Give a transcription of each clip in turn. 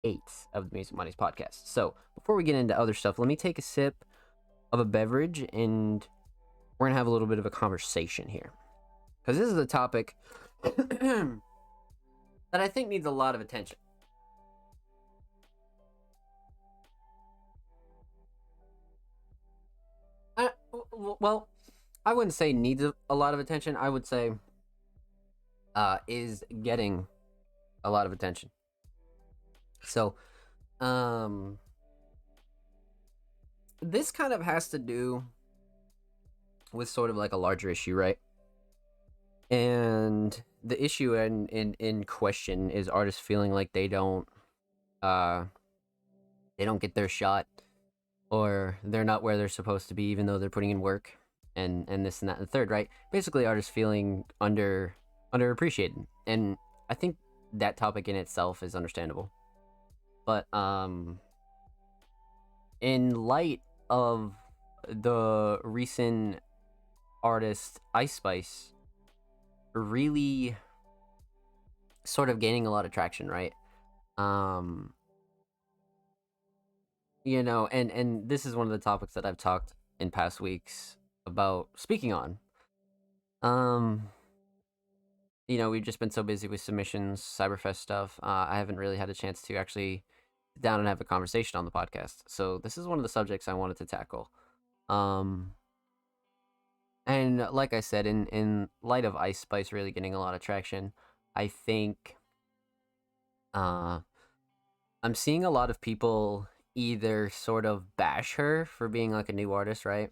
of the Music Mondays podcast. So before we get into other stuff, let me take a sip of a beverage and we're going to have a little bit of a conversation here. Because this is a topic that I think needs a lot of attention. Well, I wouldn't say needs a lot of attention. I would say is getting a lot of attention. So, this kind of has to do with sort of like a larger issue, right? And the issue in question is artists feeling like they don't get their shot, or they're not where they're supposed to be even though they're putting in work, and this and that and the third, right? Basically artists feeling underappreciated. And I think that topic in itself is understandable. But in light of the recent artist Ice Spice really sort of gaining a lot of traction, right? And this is one of the topics that I've talked in past weeks about speaking on. We've just been so busy with submissions, Cyberfest stuff. I haven't really had a chance to actually sit down and have a conversation on the podcast. So this is one of the subjects I wanted to tackle. And like I said, in light of Ice Spice really getting a lot of traction, I think I'm seeing a lot of people either sort of bash her for being like a new artist, right?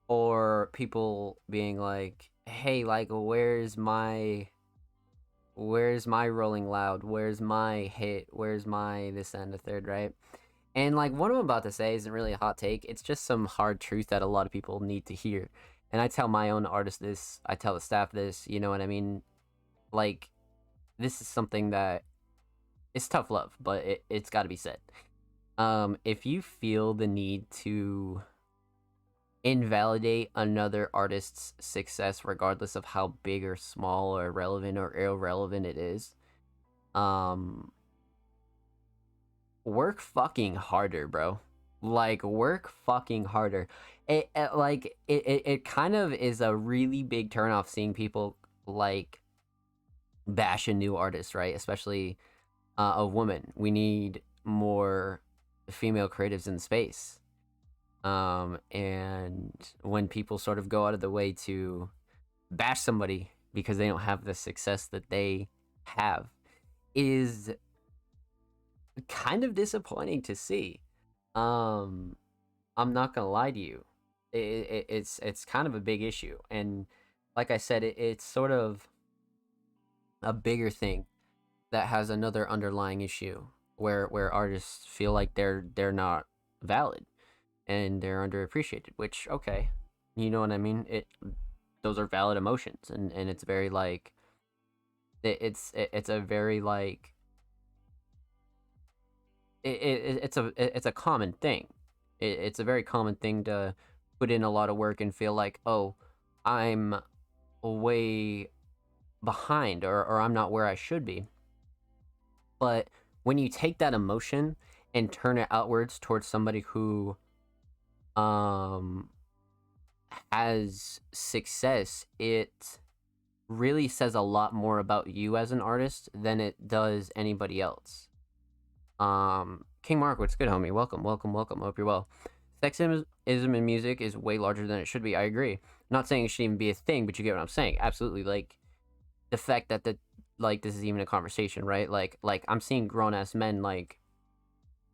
Or people being like, hey, like, where's my Rolling Loud? Where's my hit? Where's my this and the third, right? And like what I'm about to say isn't really a hot take. It's just some hard truth that a lot of people need to hear. And I tell my own artists this, I tell the staff this, you know what I mean? Like, this is something that it's tough love, but it's got to be said. If you feel the need to invalidate another artist's success, regardless of how big or small or relevant or irrelevant it is, work fucking harder, bro. Like, work fucking harder. It kind of is a really big turnoff seeing people like bash a new artist, right? Especially a woman. We need more female creatives in space. And when people sort of go out of the way to bash somebody because they don't have the success that they have, is kind of disappointing to see. I'm not gonna lie to you, it's kind of a big issue, and like I said, it's sort of a bigger thing that has another underlying issue where artists feel like they're not valid and they're underappreciated, which, okay, you know what I mean? Those are valid emotions, and it's very like it's a very like it's a common thing. It's a very common thing to put in a lot of work and feel like, oh, I'm way behind, or I'm not where I should be. But when you take that emotion and turn it outwards towards somebody who has success, it really says a lot more about you as an artist than it does anybody else. King Mark, what's good, homie? Welcome. Hope you're well. Sexism in music is way larger than it should be. I agree. Not saying it shouldn't even be a thing, but you get what I'm saying. Absolutely. Like, the fact that this is even a conversation, right? Like I'm seeing grown ass men like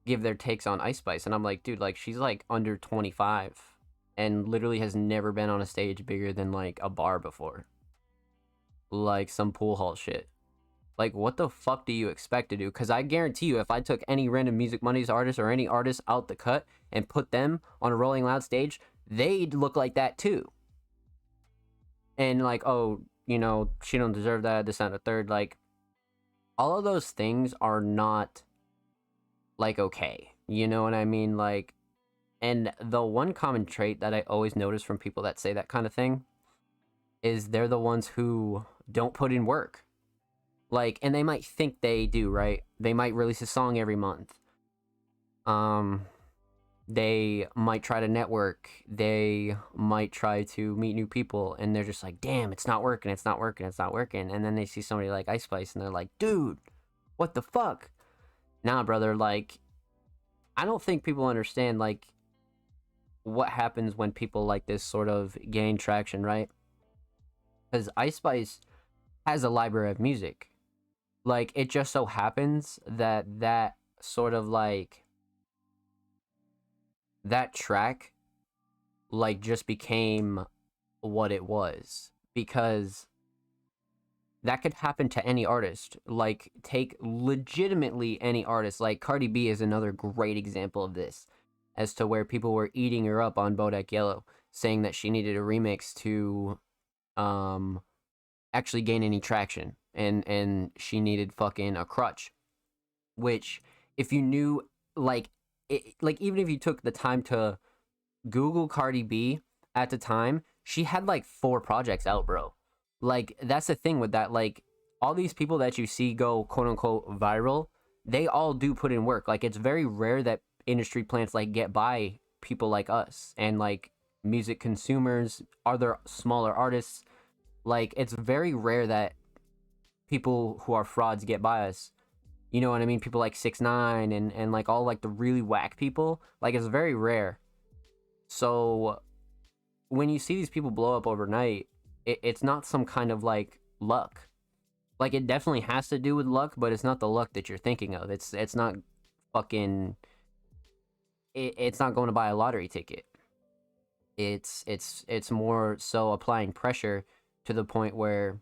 give their takes on Ice Spice, and I'm like, dude, like, she's like under 25 and literally has never been on a stage bigger than like a bar before. Like some pool hall shit. Like, what the fuck do you expect to do? Because I guarantee you, if I took any random Music Mondays artist or any artist out the cut and put them on a Rolling Loud stage, they'd look like that too. And like, oh, she don't deserve that, this and the third. Like, all of those things are not like okay. You know what I mean? Like, and the one common trait that I always notice from people that say that kind of thing is they're the ones who don't put in work. Like, and they might think they do, right? They might release a song every month. Um, they might try to network. They might try to meet new people, and they're just like, damn, it's not working, it's not working, it's not working. And then they see somebody like Ice Spice, and they're like, dude, what the fuck? Nah, brother, like, I don't think people understand, like, what happens when people like this sort of gain traction, right? Because Ice Spice has a library of music. Like, it just so happens that that sort of like that track like just became what it was, because that could happen to any artist. Like, take legitimately any artist. Like, Cardi B is another great example of this, as to where people were eating her up on Bodak Yellow, saying that she needed a remix to um actually gain any traction, and she needed fucking a crutch. Which, if you knew, like, like, even if you took the time to Google Cardi B at the time, she had like 4 projects out, bro. Like, that's the thing with that. Like, all these people that you see go quote unquote viral, they all do put in work. Like, it's very rare that industry plants like get by people like us and like music consumers, other smaller artists. Like, it's very rare that people who are frauds get by us. You know what I mean? People like 6ix9ine and like all like the really whack people. Like, it's very rare. So when you see these people blow up overnight, it's not some kind of like luck. Like, it definitely has to do with luck, but it's not the luck that you're thinking of. It's not fucking. It's not going to buy a lottery ticket. It's more so applying pressure to the point where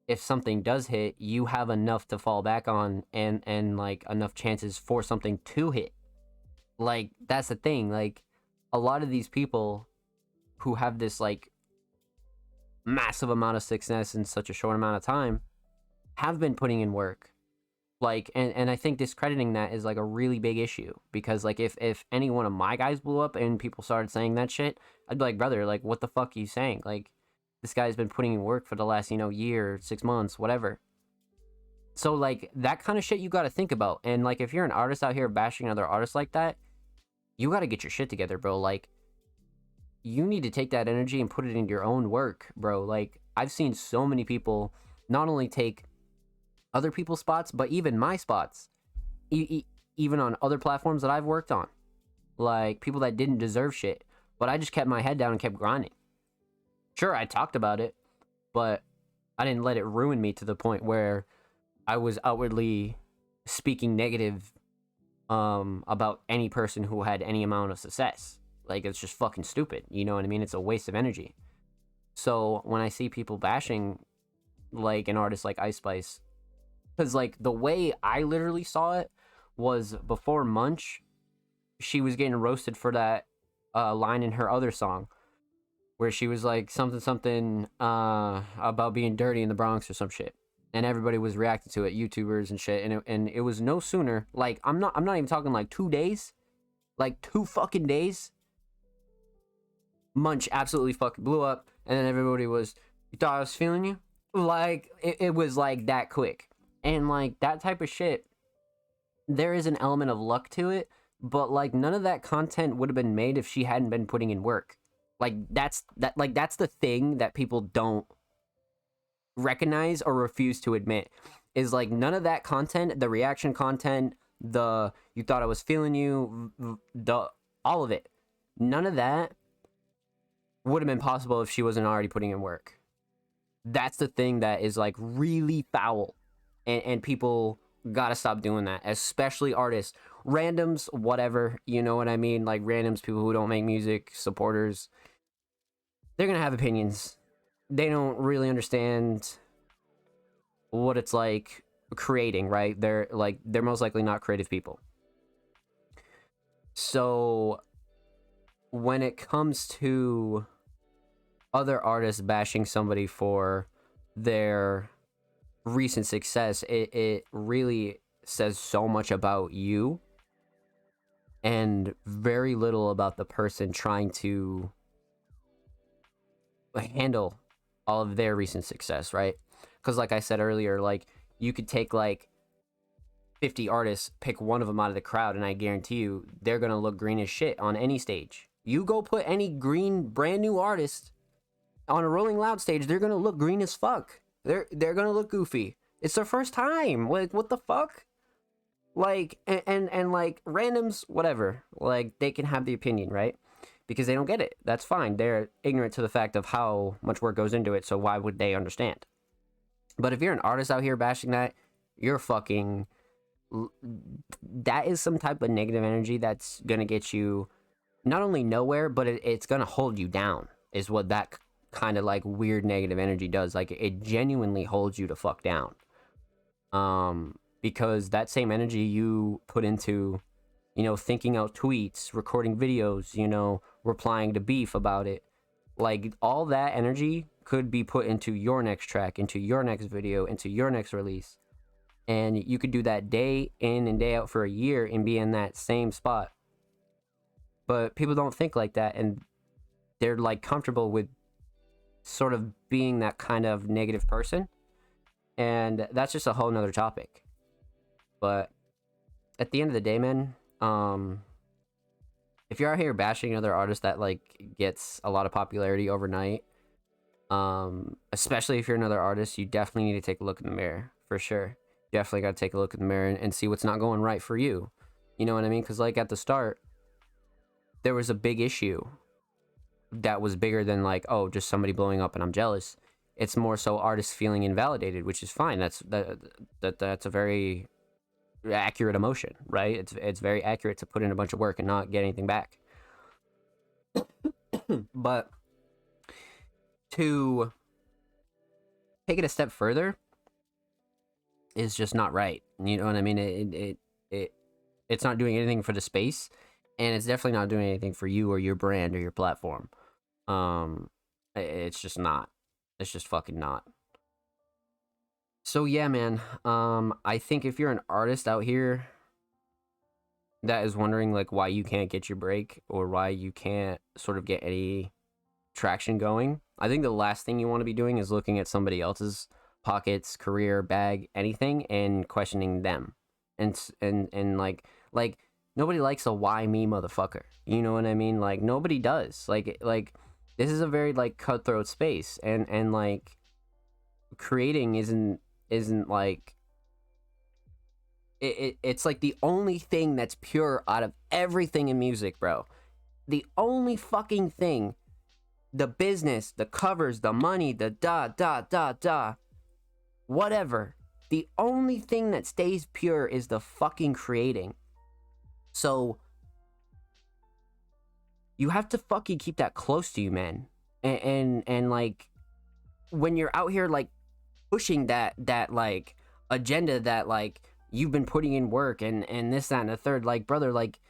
if something does hit, you have enough to fall back on, and like enough chances for something to hit. Like, that's the thing. Like, a lot of these people who have this like massive amount of success in such a short amount of time have been putting in work. Like, and I think discrediting that is like a really big issue, because like if any one of my guys blew up and people started saying that shit, I'd be like, brother, like, what the fuck are you saying? Like, this guy's been putting in work for the last, year, 6 months, whatever. So like, that kind of shit you got to think about. And like, if you're an artist out here bashing other artists like that, you got to get your shit together, bro. Like, you need to take that energy and put it in your own work, bro. Like, I've seen so many people not only take other people's spots, but even my spots, even on other platforms that I've worked on. Like, people that didn't deserve shit, but I just kept my head down and kept grinding. Sure, I talked about it, but I didn't let it ruin me to the point where I was outwardly speaking negative about any person who had any amount of success. Like, it's just fucking stupid. You know what I mean? It's a waste of energy. So when I see people bashing like an artist like Ice Spice, because like the way I literally saw it was before Munch, she was getting roasted for that line in her other song where she was like something about being dirty in the Bronx or some shit, and everybody was reacting to it, YouTubers and shit, and it was no sooner, like, I'm not even talking like 2 days, like 2 fucking days, Munch absolutely fucking blew up, and then everybody was, you thought I was feeling you? Like, it was like that quick. And like, that type of shit, there is an element of luck to it, but like, none of that content would have been made if she hadn't been putting in work. Like, that's the thing that people don't recognize or refuse to admit, is like, none of that content, the reaction content, the you thought I was feeling you, the all of it, none of that would have been possible if she wasn't already putting in work. That's the thing that is like really foul, and people gotta stop doing that, especially artists, randoms, whatever, you know what I mean? Like, randoms, people who don't make music, supporters, they're gonna have opinions. They don't really understand what it's like creating, right? They're most likely not creative people. So when it comes to other artists bashing somebody for their recent success, it really says so much about you and very little about the person trying to handle all of their recent success, right? Because like I said earlier, like you could take like 50 artists, pick one of them out of the crowd, and I guarantee you they're gonna look green as shit on any stage. You go put any green brand new artist on a Rolling Loud stage, they're gonna look green as fuck. They're gonna look goofy. It's their first time. Like, what the fuck? Like, and like randoms, whatever. Like, they can have the opinion, right? Because they don't get it. That's fine. They're ignorant to the fact of how much work goes into it. So why would they understand? But if you're an artist out here bashing that, you're fucking. That is some type of negative energy that's gonna get you not only nowhere, but it's gonna hold you down. Is what that kind of like weird negative energy does. Like, it genuinely holds you to fuck down. Because that same energy you put into, you know, thinking out tweets, recording videos, you know, replying to beef about it, like all that energy could be put into your next track, into your next video, into your next release. And you could do that day in and day out for a year and be in that same spot. But people don't think like that, and they're like comfortable with sort of being that kind of negative person. And that's just a whole nother topic. But at the end of the day, man, if you're out here bashing another artist that like gets a lot of popularity overnight, especially if you're another artist, you definitely need to take a look in the mirror, for sure. Definitely got to take a look in the mirror and see what's not going right for you. You know what I mean? Because like at the start, there was a big issue that was bigger than like, oh, just somebody blowing up and I'm jealous. It's more so artists feeling invalidated, which is fine. That's a very accurate emotion, right? It's very accurate to put in a bunch of work and not get anything back. But to take it a step further is just not right. You know what I mean? It's not doing anything for the space, and it's definitely not doing anything for you or your brand or your platform. It's just not. It's just fucking not. So yeah, man. I think if you're an artist out here that is wondering like why you can't get your break or why you can't sort of get any traction going, I think the last thing you want to be doing is looking at somebody else's pockets, career, bag, anything, and questioning them. And like nobody likes a why me motherfucker. You know what I mean? Like nobody does. Like this is a very like cutthroat space, and like creating isn't like it's like the only thing that's pure out of everything in music, bro. The only fucking thing, the business, the covers, the money, the whatever. The only thing that stays pure is the fucking creating. So you have to fucking keep that close to you, man. And like when you're out here like pushing that like agenda that like you've been putting in work and this, that, and the third, like brother, like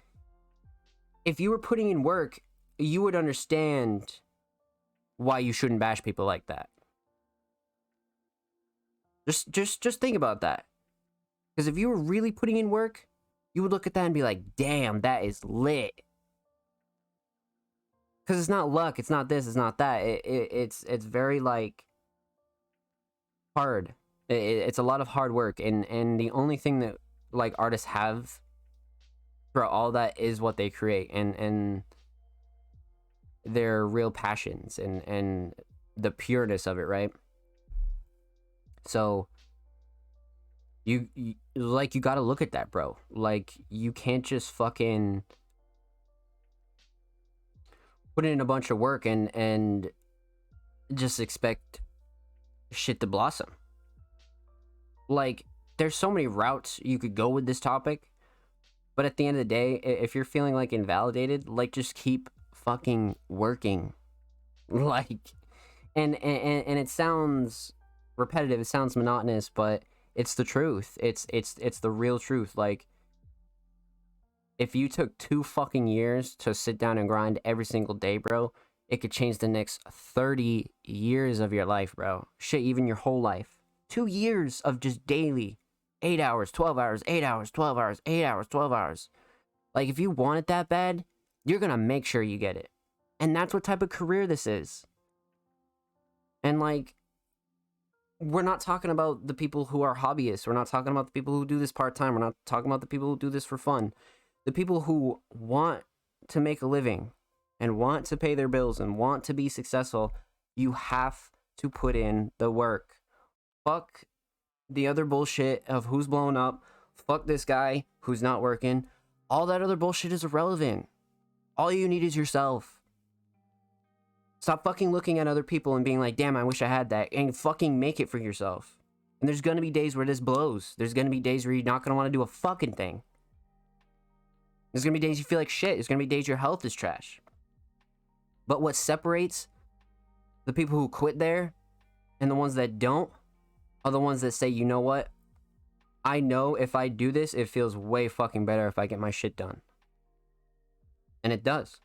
if you were putting in work, you would understand why you shouldn't bash people like that. Just think about that. Because if you were really putting in work, you would look at that and be like, damn, that is lit. Because it's not luck, it's not this, it's not that. It's very like hard. It's a lot of hard work, and the only thing that like artists have for all that is what they create, and their real passions and the pureness of it, right? So you like you got to look at that, bro. Like you can't just fucking put in a bunch of work and just expect shit to blossom. Like there's so many routes you could go with this topic, but at the end of the day, if you're feeling like invalidated, like just keep fucking working. Like and it sounds repetitive, it sounds monotonous, but it's the truth. It's the real truth. Like if you took 2 fucking years to sit down and grind every single day, bro, it could change the next 30 years of your life, bro. Shit, even your whole life. 2 years of just daily 8 hours, 12 hours, 8 hours, 12 hours, 8 hours, 12 hours. Like if you want it that bad, you're gonna make sure you get it. And that's what type of career this is. And like we're not talking about the people who are hobbyists. We're not talking about the people who do this part-time. We're not talking about the people who do this for fun. The people who want to make a living and want to pay their bills and want to be successful, you have to put in the work. Fuck the other bullshit of who's blowing up. Fuck this guy who's not working. All that other bullshit is irrelevant. All you need is yourself. Stop fucking looking at other people and being like, damn, I wish I had that. And fucking make it for yourself. And there's gonna be days where this blows. There's gonna be days where you're not gonna want to do a fucking thing. There's gonna be days you feel like shit. There's gonna be days your health is trash. But what separates the people who quit there and the ones that don't are the ones that say, you know what? I know if I do this, it feels way fucking better if I get my shit done. And it does.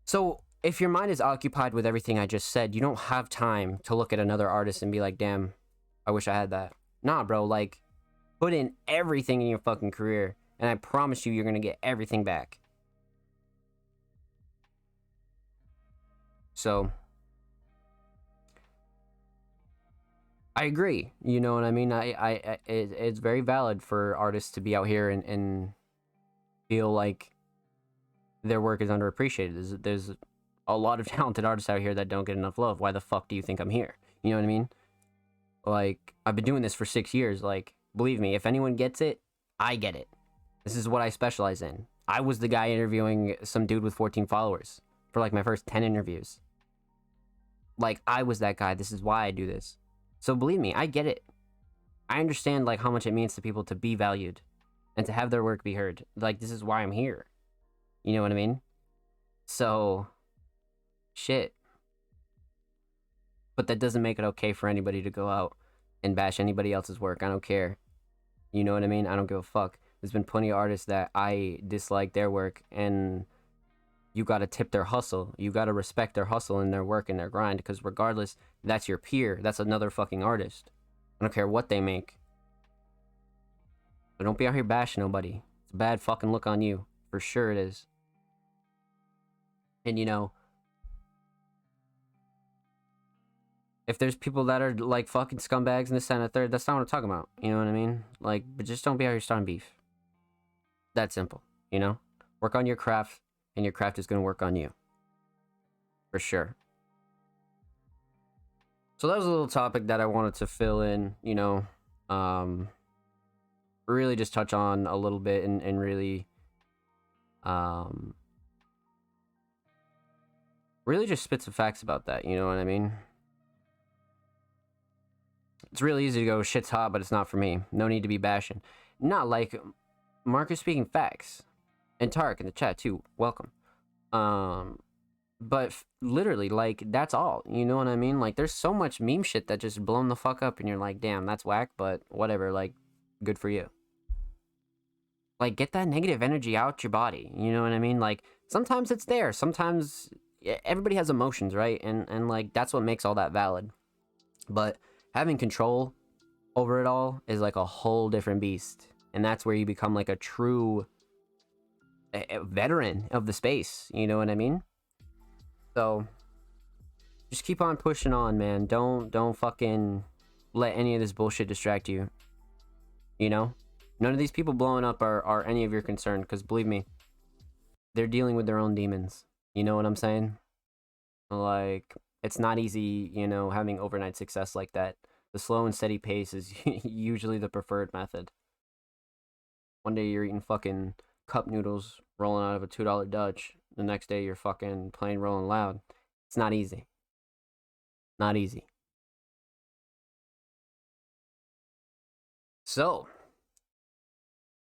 So if your mind is occupied with everything I just said, you don't have time to look at another artist and be like, damn, I wish I had that. Nah, bro, like, put in everything in your fucking career, and I promise you're gonna get everything back. So, I agree. You know what I mean? It's very valid for artists to be out here and feel like their work is underappreciated. There's a lot of talented artists out here that don't get enough love. Why the fuck do you think I'm here? You know what I mean? Like, I've been doing this for 6 years. Like, believe me, if anyone gets it, I get it. This is what I specialize in. I was the guy interviewing some dude with 14 followers for like my first 10 interviews. Like, I was that guy. This is why I do this. So believe me, I get it. I understand like how much it means to people to be valued and to have their work be heard. Like, this is why I'm here. You know what I mean? So, shit. But that doesn't make it okay for anybody to go out and bash anybody else's work. I don't care. You know what I mean? I don't give a fuck. There's been plenty of artists that I dislike their work, and you gotta tip their hustle. You gotta respect their hustle and their work and their grind, because regardless, that's your peer. That's another fucking artist. I don't care what they make. But don't be out here bashing nobody. It's a bad fucking look on you. For sure it is. And you know, if there's people that are like fucking scumbags and this and the third, that's not what I'm talking about. You know what I mean? Like, but just don't be out here starting beef. That simple, you know? Work on your craft, and your craft is gonna work on you. For sure. So that was a little topic that I wanted to fill in, you know, really just touch on a little bit and really, really just spit some facts about that, you know what I mean? It's really easy to go, shit's hot, but it's not for me. No need to be bashing. Not like, Marcus speaking facts. And Tarek in the chat too, welcome. But literally, like, that's all, you know what I mean? Like, there's so much meme shit that just blown the fuck up, and you're like, damn, that's whack, but whatever, like, good for you. Like, get that negative energy out your body, you know what I mean? Like, sometimes it's there, sometimes everybody has emotions, right? And like, that's what makes all that valid. But having control over it all is like a whole different beast, and that's where you become like a true veteran of the space, you know what I mean? So just keep on pushing on, man. Don't fucking let any of this bullshit distract you. You know? None of these people blowing up are any of your concern, because believe me, they're dealing with their own demons. You know what I'm saying? Like, it's not easy, you know, having overnight success like that. The slow and steady pace is usually the preferred method. One day you're eating fucking cup noodles rolling out of a $2 Dutch. The next day you're fucking playing Rolling Loud. It's not easy. Not easy. So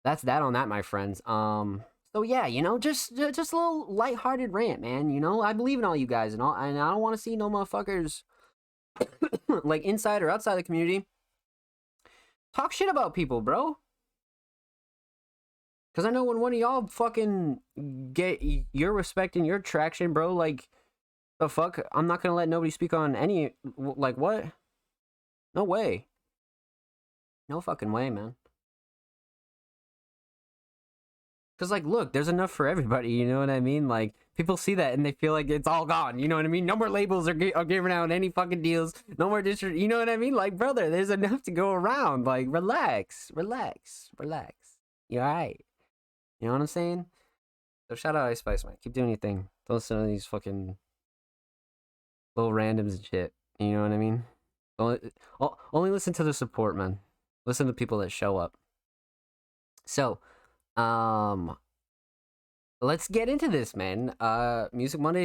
that's that on that, my friends. So yeah, you know, just a little lighthearted rant, man. You know, I believe in all you guys and all, and I don't want to see no motherfuckers like inside or outside the community talk shit about people, bro. Because I know when one of y'all fucking get your respect and your traction, bro, like, the fuck? I'm not gonna let nobody speak on any, like, what? No way. No fucking way, man. Because, like, look, there's enough for everybody, you know what I mean? Like, people see that and they feel like it's all gone. You know what I mean? No more labels are giving out any fucking deals. No more district. You know what I mean? Like, brother, there's enough to go around. Like, relax. You alright? You know what I'm saying? So shout out Ice Spice, man. Keep doing your thing. Don't listen to these fucking little randoms and shit. You know what I mean? Only listen to the support, man. Listen to people that show up. So, let's get into this, man. Music Monday